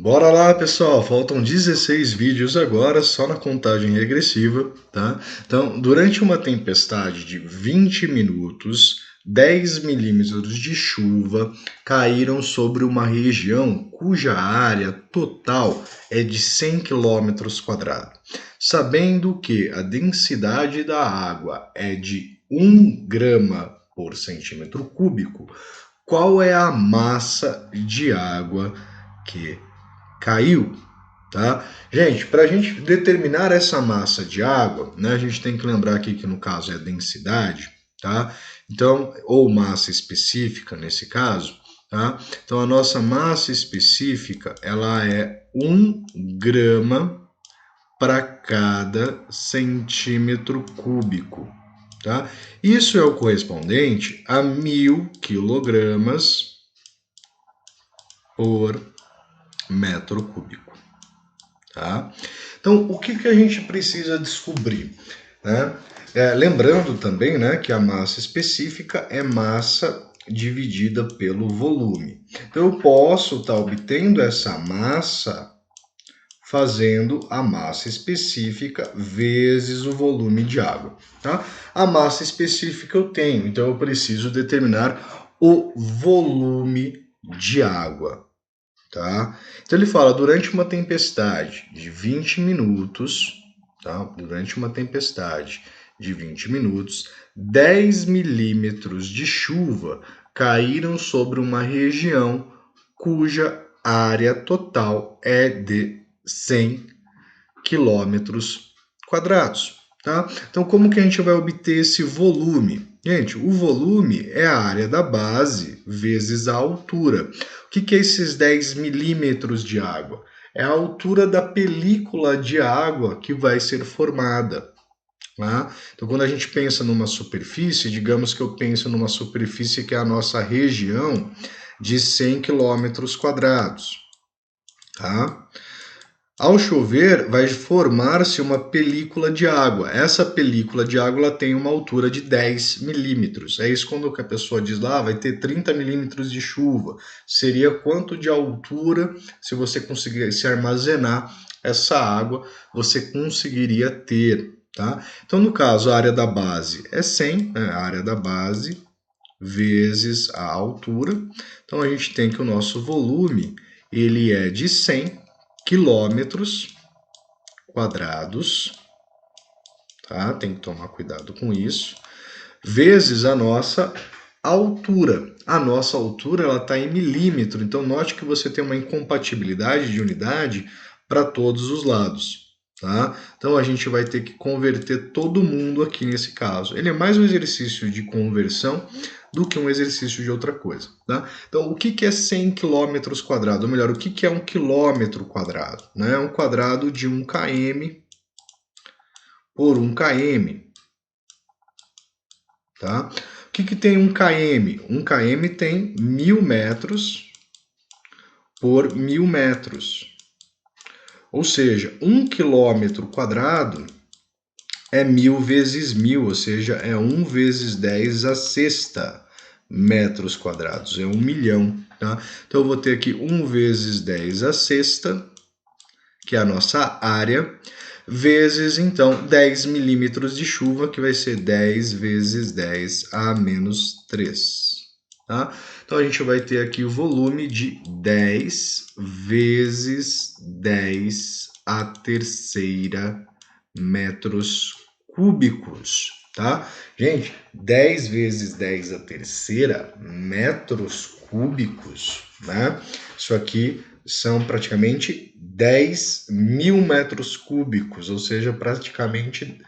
Bora lá, pessoal. Faltam 16 vídeos agora, só na contagem regressiva, tá? Então, durante uma tempestade de 20 minutos, 10 milímetros de chuva caíram sobre uma região cuja área total é de 100 quilômetros quadrados. Sabendo que a densidade da água é de 1 grama por centímetro cúbico, qual é a massa de água que caiu, tá? Gente, para a gente determinar essa massa de água, né, a gente tem que lembrar aqui que no caso é a densidade, tá? Então, ou massa específica nesse caso, tá? Então, a nossa massa específica, ela é 1 grama para cada centímetro cúbico, tá? Isso é o correspondente a 1.000 kg por metro cúbico. Tá? Então, o que a gente precisa descobrir? Né? Lembrando também, né, que a massa específica é massa dividida pelo volume. Então, eu posso estar obtendo essa massa fazendo a massa específica vezes o volume de água. Tá? A massa específica eu tenho, então eu preciso determinar o volume de água. Tá? Então ele fala, durante uma tempestade de 20 minutos, tá? Durante uma tempestade de 20 minutos, 10 milímetros de chuva caíram sobre uma região cuja área total é de 100 quilômetros quadrados. Tá? Então, como que a gente vai obter esse volume? Gente, o volume é a área da base vezes a altura. O que é esses 10 milímetros de água? É a altura da película de água que vai ser formada. Tá? Então, quando a gente pensa numa superfície, digamos que eu penso numa superfície que é a nossa região de 100 quilômetros quadrados. Tá? Ao chover, vai formar-se uma película de água. Essa película de água ela tem uma altura de 10 milímetros. É isso quando a pessoa diz lá, vai ter 30 milímetros de chuva. Seria quanto de altura, se você conseguisse armazenar essa água, você conseguiria ter. Tá? Então, no caso, a área da base é 100, né? A área da base vezes a altura. Então, a gente tem que o nosso volume ele é de 100 quilômetros quadrados, tá? Tem que tomar cuidado com isso, vezes a nossa altura. A nossa altura ela está em milímetro, então note que você tem uma incompatibilidade de unidade para todos os lados. Tá? Então a gente vai ter que converter todo mundo aqui nesse caso. Ele é mais um exercício de conversão do que um exercício de outra coisa. Tá? Então o que é 100 quilômetros quadrados? Ou melhor, o que é 1 quilômetro quadrado? Né? Um quadrado de 1 km por 1 km. Tá? O que tem 1 km? 1 km tem 1.000 metros por 1.000 metros. Ou seja, 1 quilômetro quadrado é 1.000 vezes 1.000, ou seja, é 1 vezes 10 a sexta metros quadrados, é 1 milhão. Tá? Então eu vou ter aqui 1 vezes 10 a sexta, que é a nossa área, vezes, então, 10 milímetros de chuva, que vai ser 10 vezes 10 a menos 3. Tá? Então, a gente vai ter aqui o volume de 10 vezes 10 a terceira metros cúbicos. Tá? Gente, 10 vezes 10 a terceira metros cúbicos, né? Isso aqui são praticamente 10.000 metros cúbicos, ou seja, praticamente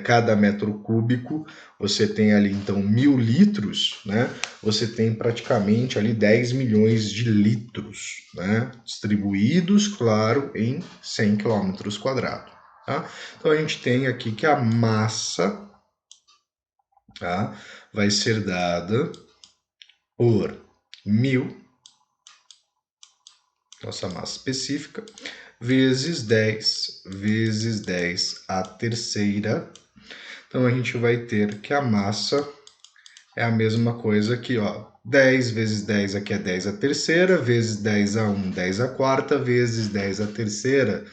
cada metro cúbico você tem ali então 1.000 litros, né? Você tem praticamente ali 10 milhões de litros, né? Distribuídos, claro, em 100 quilômetros quadrados. Tá? Então a gente tem aqui que a massa, tá, vai ser dada por 1.000, nossa massa específica, vezes 10 vezes 10 a terceira. Então a gente vai ter que a massa é a mesma coisa aqui, ó. 10 vezes 10 aqui é 10 a terceira, vezes 10 a 1, 10 a quarta, vezes 10 a terceira,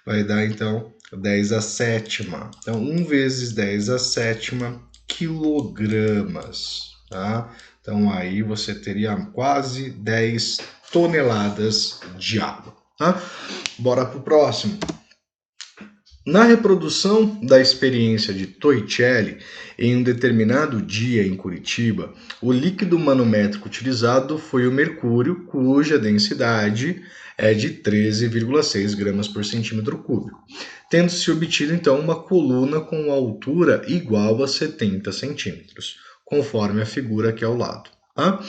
vai dar então 10 a sétima. Então, 1 vezes 10 a sétima quilogramas, tá? Então, aí você teria quase 10 toneladas de água, tá? Bora pro próximo. Na reprodução da experiência de Torricelli, em um determinado dia em Curitiba, o líquido manométrico utilizado foi o mercúrio, cuja densidade é de 13,6 gramas por centímetro cúbico, tendo-se obtido então uma coluna com altura igual a 70 centímetros, conforme a figura aqui ao lado. Tá?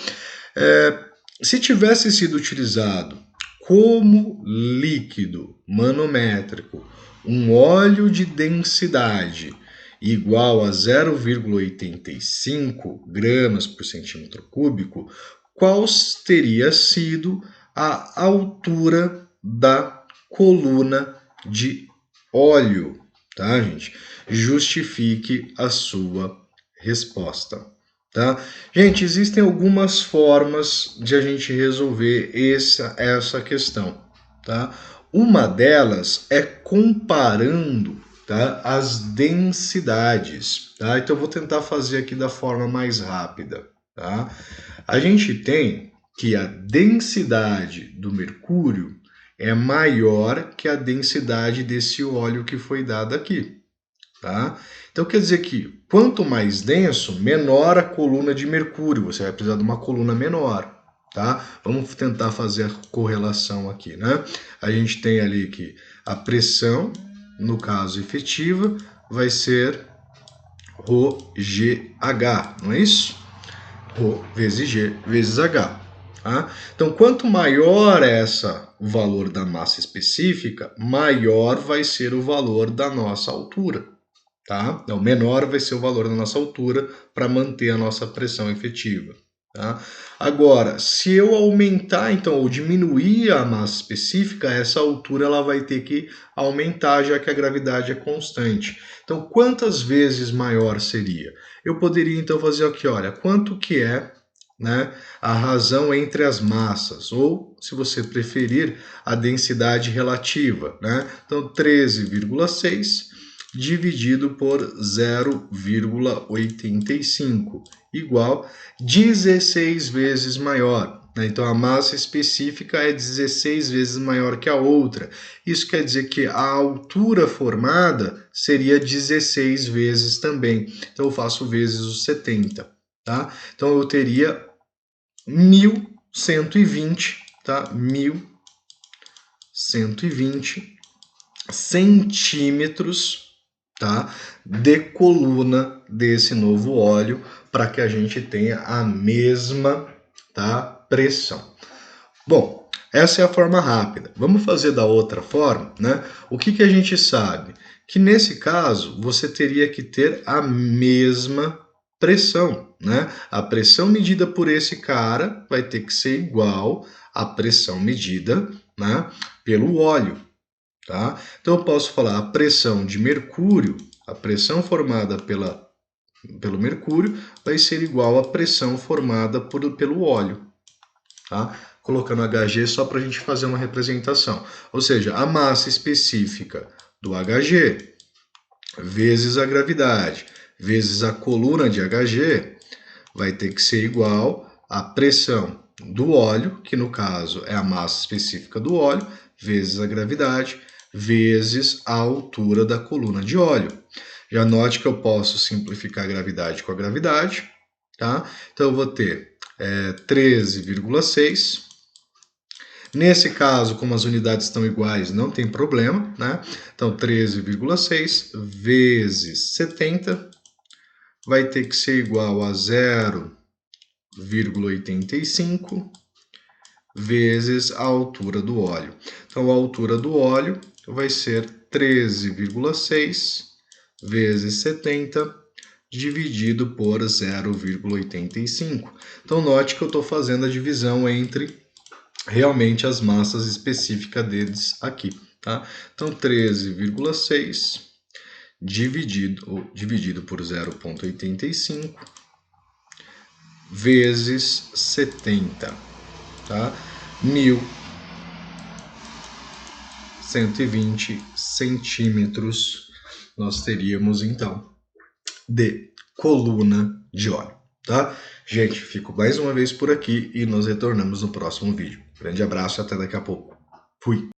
Se tivesse sido utilizado como líquido manométrico um óleo de densidade igual a 0,85 gramas por centímetro cúbico, qual teria sido a altura da coluna de óleo? Tá, gente? Justifique a sua resposta. Tá? Gente, existem algumas formas de a gente resolver essa questão. Tá? Uma delas é comparando, tá, as densidades. Tá? Então eu vou tentar fazer aqui da forma mais rápida. Tá? A gente tem que a densidade do mercúrio é maior que a densidade desse óleo que foi dado aqui. Tá? Então quer dizer que quanto mais denso, menor a coluna de mercúrio. Você vai precisar de uma coluna menor. Tá? Vamos tentar fazer a correlação aqui, né? A gente tem ali que a pressão, no caso efetiva, vai ser ρGH, não é isso? Rho vezes G vezes H. Tá? Então, quanto maior o valor da massa específica, maior vai ser o valor da nossa altura. Tá? Então, menor vai ser o valor da nossa altura para manter a nossa pressão efetiva. Tá? Agora, se eu aumentar, então, ou diminuir a massa específica, essa altura ela vai ter que aumentar, já que a gravidade é constante. Então, quantas vezes maior seria? Eu poderia, então, fazer aqui, olha, quanto que é, né, a razão entre as massas, ou, se você preferir, a densidade relativa. Né? Então, 13,6 dividido por 0,85, igual 16 vezes maior. Então, a massa específica é 16 vezes maior que a outra. Isso quer dizer que a altura formada seria 16 vezes também. Então, eu faço vezes os 70. Tá? Então, eu teria 1.120, tá? 1.120 centímetros, tá, de coluna desse novo óleo para que a gente tenha a mesma, tá, pressão. Bom, essa é a forma rápida. Vamos fazer da outra forma, né? O que a gente sabe? Que nesse caso você teria que ter a mesma pressão, né? A pressão medida por esse cara vai ter que ser igual à pressão medida, né, pelo óleo. Tá? Então eu posso falar a pressão de mercúrio, a pressão formada pelo mercúrio vai ser igual à pressão formada pelo óleo. Tá? Colocando Hg só para a gente fazer uma representação. Ou seja, a massa específica do Hg vezes a gravidade vezes a coluna de Hg vai ter que ser igual à pressão do óleo, que no caso é a massa específica do óleo, vezes a gravidade vezes a altura da coluna de óleo. Já note que eu posso simplificar a gravidade com a gravidade, tá? Então eu vou ter 13,6. Nesse caso, como as unidades estão iguais, não tem problema, né? Então 13,6 vezes 70 vai ter que ser igual a 0,85 vezes a altura do óleo. Então, a altura do óleo vai ser 13,6 vezes 70 dividido por 0,85. Então, note que eu estou fazendo a divisão entre realmente as massas específicas deles aqui. Tá? Então, 13,6 dividido por 0,85 vezes 70, tá? 1.120 centímetros nós teríamos, então, de coluna de óleo, tá? Gente, fico mais uma vez por aqui e nós retornamos no próximo vídeo. Grande abraço e até daqui a pouco. Fui!